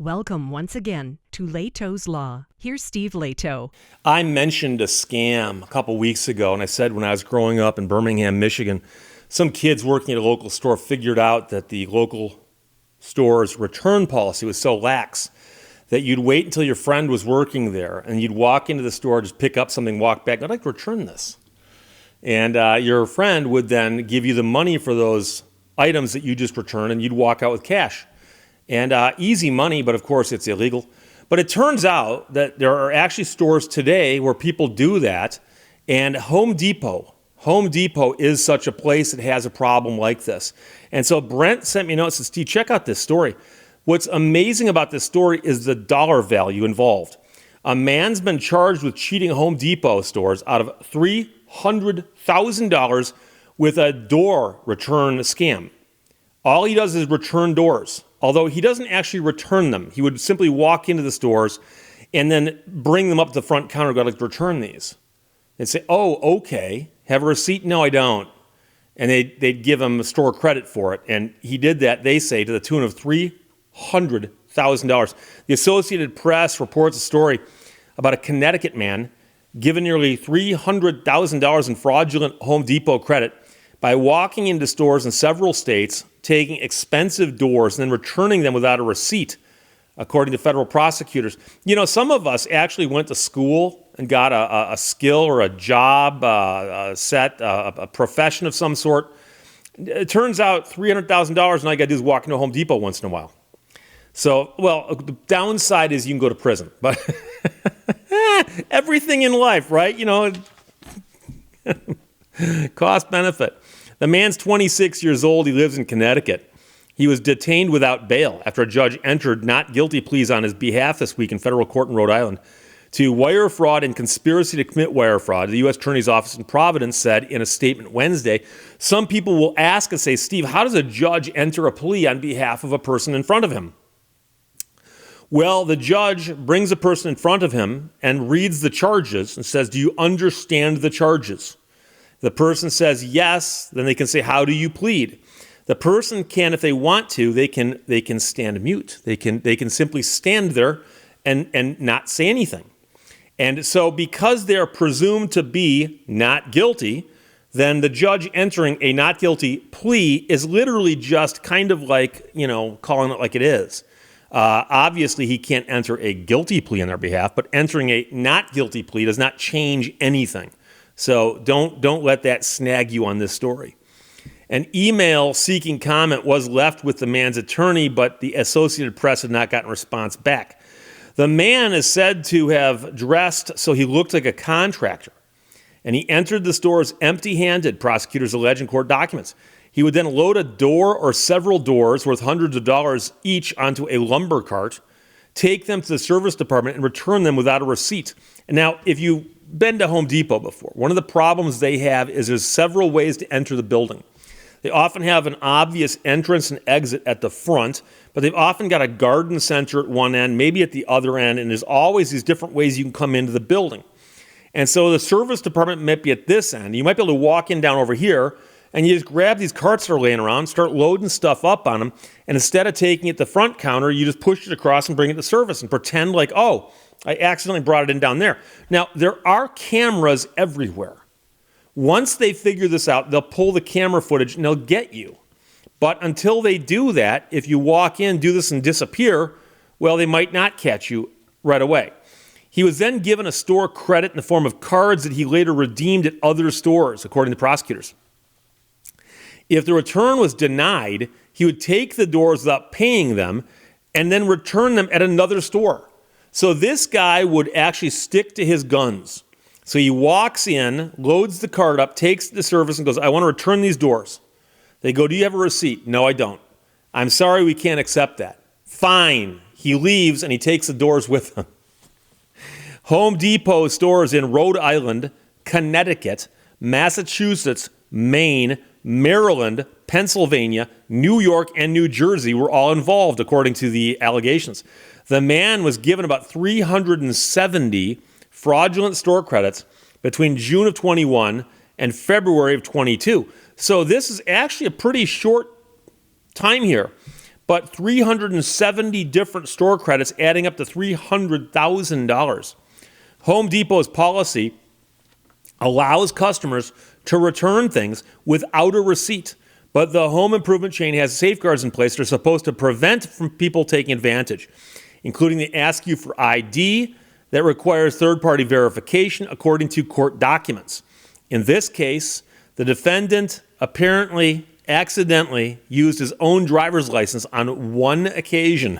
Welcome once again to Lehto's Law. Here's Steve Lehto. I mentioned a scam a couple weeks ago, and I said when I was growing up in Birmingham, Michigan, some kids working at a local store figured out that the local store's return policy was so lax that you'd wait until your friend was working there, and you'd walk into the store, just pick up something, walk back, I'd like to return this. And your friend would then give you the money for those items that you just returned, and you'd walk out with cash. And easy money, but of course it's illegal. But it turns out that there are actually stores today where people do that. And Home Depot is such a place that has a problem like this. And so Brent sent me a note and said, Steve, check out this story. What's amazing about this story is the dollar value involved. A man's been charged with cheating Home Depot stores out of $300,000 with a door return scam. All he does is return doors. Although he doesn't actually return them. He would simply walk into the stores and then bring them up to the front counter and go, I'd like to return these. They'd say, oh, okay. Have a receipt? No, I don't. And they'd give him a store credit for it. And he did that, they say, to the tune of $300,000. The Associated Press reports a story about a Connecticut man given nearly $300,000 in fraudulent Home Depot credit by walking into stores in several states, taking expensive doors, and then returning them without a receipt, according to federal prosecutors. You know, some of us actually went to school and got a skill or a job, a profession of some sort. It turns out $300,000, and all you got to do is walk into a Home Depot once in a while. So, well, the downside is you can go to prison. But everything in life, right? You know, cost benefit. The man's 26 years old. He lives in Connecticut. He was detained without bail after a judge entered not guilty pleas on his behalf this week in federal court in Rhode Island to wire fraud and conspiracy to commit wire fraud. The U.S. Attorney's Office in Providence said in a statement Wednesday, some people will ask and say, Steve, how does a judge enter a plea on behalf of a person in front of him? Well, the judge brings a person in front of him and reads the charges and says, do you understand the charges? The person says yes, then they can say, how do you plead? The person can, if they want to, they can stand mute. They can simply stand there and not say anything. And so because they're presumed to be not guilty, then the judge entering a not guilty plea is literally just kind of like, calling it like it is. Obviously, he can't enter a guilty plea on their behalf, but entering a not guilty plea does not change anything. So don't let that snag you on this story. An email seeking comment was left with the man's attorney, but the Associated Press had not gotten a response back. The man is said to have dressed so he looked like a contractor, and he entered the stores empty-handed, prosecutors allege in court documents. He would then load a door or several doors worth hundreds of dollars each onto a lumber cart, take them to the service department, and return them without a receipt. And now, if you've been to Home Depot before, one of the problems they have is there's several ways to enter the building. They often have an obvious entrance and exit at the front, but they've often got a garden center at one end, maybe at the other end, and there's always these different ways you can come into the building. And so the service department might be at this end. You might be able to walk in down over here, and you just grab these carts that are laying around, start loading stuff up on them, and instead of taking it to the front counter, you just push it across and bring it to service and pretend like, oh, I accidentally brought it in down there. Now, there are cameras everywhere. Once they figure this out, they'll pull the camera footage and they'll get you. But until they do that, if you walk in, do this and disappear, well, they might not catch you right away. He was then given a store credit in the form of cards that he later redeemed at other stores, according to prosecutors. If the return was denied, he would take the doors without paying them and then return them at another store. So this guy would actually stick to his guns. So he walks in, loads the cart up, takes the service and goes, I want to return these doors. They go, do you have a receipt? No, I don't. I'm sorry, we can't accept that. Fine. He leaves and he takes the doors with him. Home Depot stores in Rhode Island, Connecticut, Massachusetts, Maine, Maryland, Pennsylvania, New York, and New Jersey were all involved, according to the allegations. The man was given about 370 fraudulent store credits between June of 21 and February of 22. So this is actually a pretty short time here. but 370 different store credits adding up to $300,000. Home Depot's policy allows customers to return things without a receipt, but the home improvement chain has safeguards in place that are supposed to prevent from people taking advantage, including they ask you for ID that requires third-party verification according to court documents. In this case, the defendant apparently accidentally used his own driver's license on one occasion,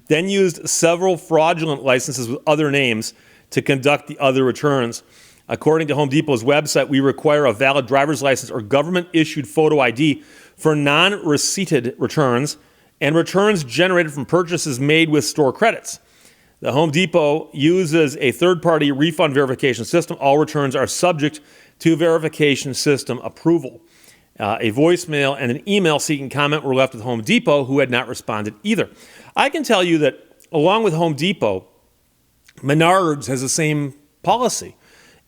then used several fraudulent licenses with other names to conduct the other returns. According to Home Depot's website, we require a valid driver's license or government-issued photo ID for non-receipted returns and returns generated from purchases made with store credits. The Home Depot uses a third-party refund verification system. All returns are subject to verification system approval. A voicemail and an email seeking comment were left with Home Depot, who had not responded either. I can tell you that along with Home Depot, Menards has the same policy,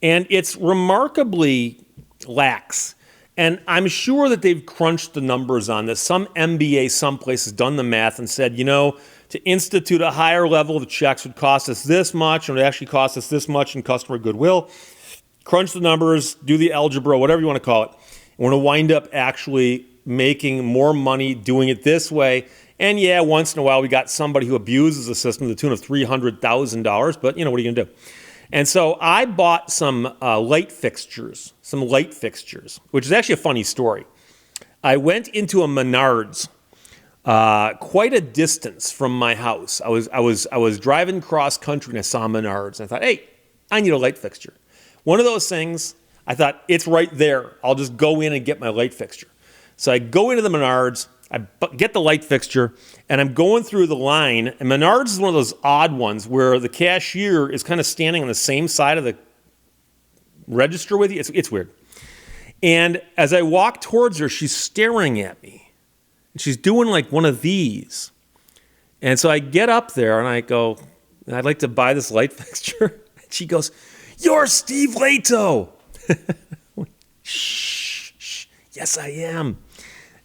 and it's remarkably lax. And I'm sure that they've crunched the numbers on this. Some MBA someplace has done the math and said, to institute a higher level of checks would cost us this much, and it would actually cost us this much in customer goodwill. Crunch the numbers, do the algebra, whatever you want to call it. We're going to wind up actually making more money doing it this way. And yeah, once in a while we got somebody who abuses the system to the tune of $300,000, but what are you going to do? And so I bought some light fixtures, which is actually a funny story. I went into a Menards, quite a distance from my house. I was driving cross country and I saw Menards, and I thought, hey, I need a light fixture. One of those things, I thought, it's right there. I'll just go in and get my light fixture. So I go into the Menards, I get the light fixture, and I'm going through the line. And Menards is one of those odd ones where the cashier is kind of standing on the same side of the register with you. It's weird. And as I walk towards her, she's staring at me. And she's doing like one of these. And so I get up there and I go, I'd like to buy this light fixture. And she goes, "You're Steve Lehto." Shh, yes, I am.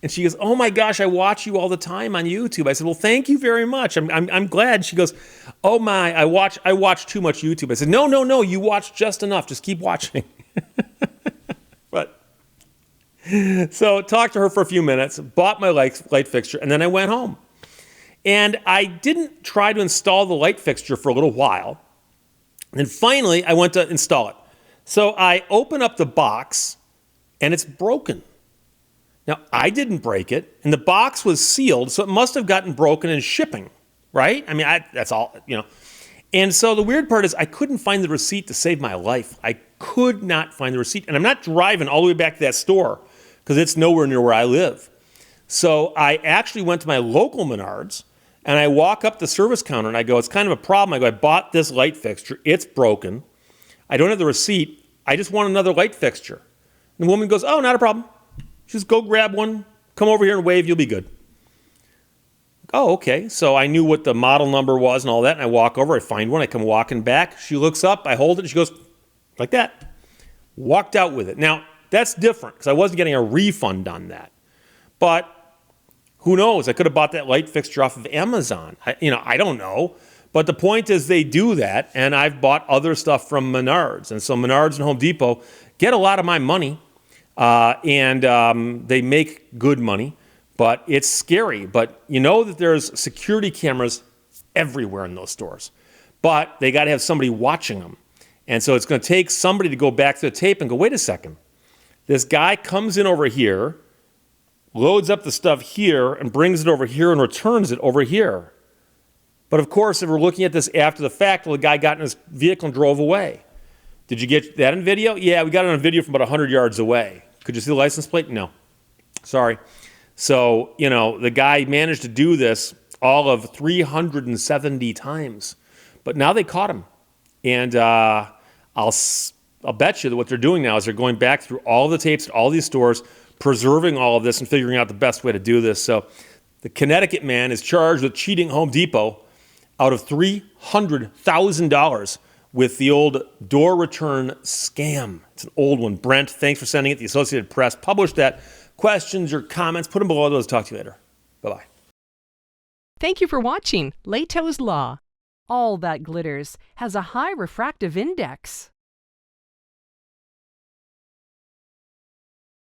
And she goes, "Oh my gosh, I watch you all the time on YouTube." I said, "Well, thank you very much. I'm glad." She goes, "Oh my, I watch too much YouTube." I said, No, you watch just enough. Just keep watching." But so talked to her for a few minutes, bought my light fixture, and then I went home. And I didn't try to install the light fixture for a little while. And finally, I went to install it. So I open up the box, and it's broken. Now, I didn't break it, and the box was sealed, so it must have gotten broken in shipping, right? That's all, And so the weird part is I couldn't find the receipt to save my life. I could not find the receipt, and I'm not driving all the way back to that store because it's nowhere near where I live. So I actually went to my local Menards, and I walk up the service counter, and I go, "It's kind of a problem." I go, "I bought this light fixture. It's broken. I don't have the receipt. I just want another light fixture." And the woman goes, "Oh, not a problem. Just go grab one, come over here and wave, you'll be good." Oh, okay. So I knew what the model number was and all that, and I walk over, I find one, I come walking back. She looks up, I hold it, and she goes, like that. Walked out with it. Now, that's different, because I wasn't getting a refund on that. But who knows? I could have bought that light fixture off of Amazon. I don't know. But the point is they do that, and I've bought other stuff from Menards. And so Menards and Home Depot get a lot of my money. And they make good money, but it's scary. But you know that there's security cameras everywhere in those stores, but they got to have somebody watching them. And so it's going to take somebody to go back to the tape and go, "Wait a second. This guy comes in over here, loads up the stuff here and brings it over here and returns it over here." But of course, if we're looking at this after the fact, well, the guy got in his vehicle and drove away. Did you get that in video? Yeah, we got it on video from about 100 yards away. Could you see the license plate? No. Sorry. So, the guy managed to do this all of 370 times. But now they caught him. And I'll bet you that what they're doing now is they're going back through all the tapes at all these stores, preserving all of this and figuring out the best way to do this. So the Connecticut man is charged with cheating Home Depot out of $300,000 with the old door return scam. It's an old one. Brent, thanks for sending it. The Associated Press published that. Questions or comments, put them below those. Talk to you later. Bye-bye. Thank you for watching Lehto's Law. All that glitters has a high refractive index.